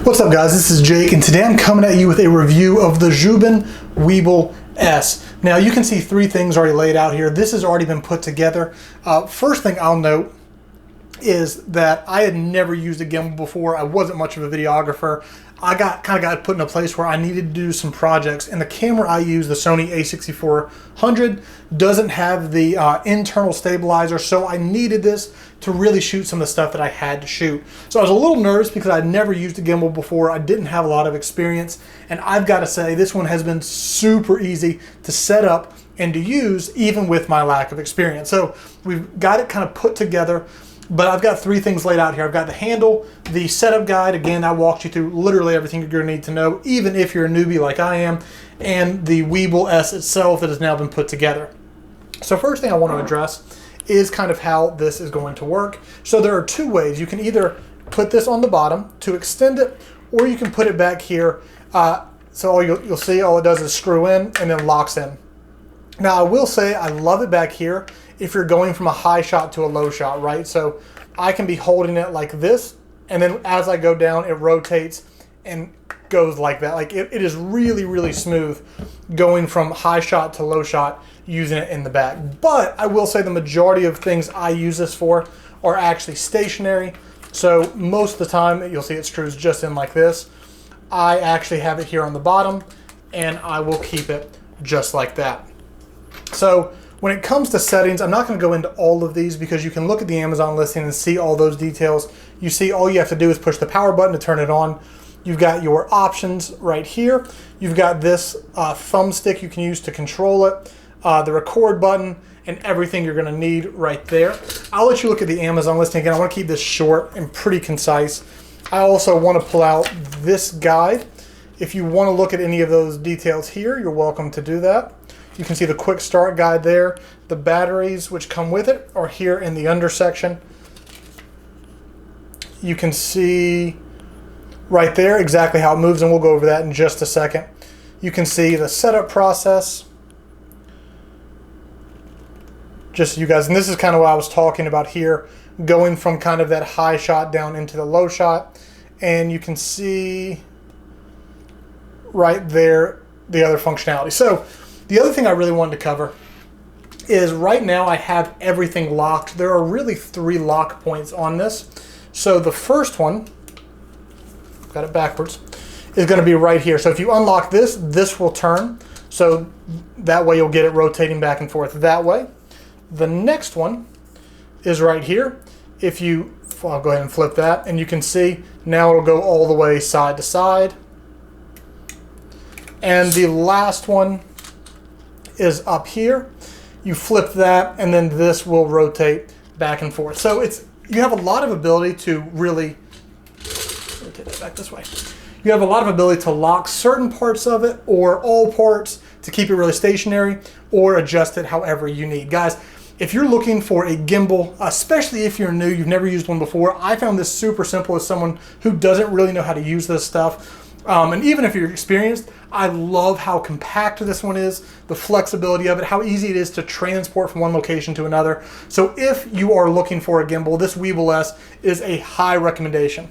What's up guys, this is Jake and today I'm coming at you with a review of the Zhiyun Weebill S. Now you can see three things already laid out here. This has already been put together. First thing I'll note is that I had never used a gimbal before. I wasn't much of a videographer. I kind of got put in a place where I needed to do some projects, and the camera I use, the Sony a6400, doesn't have the internal stabilizer, so I needed this to really shoot some of the stuff that I had to shoot. So I was a little nervous because I'd never used a gimbal before. I didn't have a lot of experience, and I've got to say this one has been super easy to set up and to use even with my lack of experience. So we've got it kind of put together. But I've got three things laid out here. I've got the handle, the setup guide. Again, I walked you through literally everything you're going to need to know, even if you're a newbie like I am, and the Weebill S itself that has now been put together. So first thing I want to address is kind of how this is going to work. So there are two ways. You can either put this on the bottom to extend it, or you can put it back here. So all you'll see, all it does is screw in and then locks in. Now I will say I love it back here if you're going from a high shot to a low shot, right? So I can be holding it like this, and then as I go down, it rotates and goes like that. Like it is really, really smooth going from high shot to low shot using it in the back. But I will say the majority of things I use this for are actually stationary. So most of the time, you'll see it screws just in like this. I actually have it here on the bottom, and I will keep it just like that. So when it comes to settings, I'm not going to go into all of these because you can look at the Amazon listing and see all those details. You see all you have to do is push the power button to turn it on. You've got your options right here. You've got this thumbstick you can use to control it, the record button, and everything you're going to need right there. I'll let you look at the Amazon listing. Again, I want to keep this short and pretty concise. I also want to pull out this guide. If you want to look at any of those details here, you're welcome to do that. You can see the quick start guide there. The batteries which come with it are here in the under section. You can see right there exactly how it moves, and we'll go over that in just a second. You can see the setup process. Just so you guys, and this is kind of what I was talking about here, going from kind of that high shot down into the low shot. And you can see right there the other functionality. So the other thing I really wanted to cover is right now I have everything locked. There are really three lock points on this. So the first one, got it backwards, is going to be right here. So if you unlock this, this will turn. So that way you'll get it rotating back and forth that way. The next one is right here. If you, I'll go ahead and flip that, and you can see now it'll go all the way side to side. And the last one is up here. You flip that, and then this will rotate back and forth. So you have a lot of ability to really rotate that back this way. You have a lot of ability to lock certain parts of it or all parts to keep it really stationary or adjust it however you need. Guys, if you're looking for a gimbal, especially if you're new, you've never used one before, I found this super simple as someone who doesn't really know how to use this stuff. And even if you're experienced, I love how compact this one is, the flexibility of it, how easy it is to transport from one location to another. So if you are looking for a gimbal, this Weebill S is a high recommendation.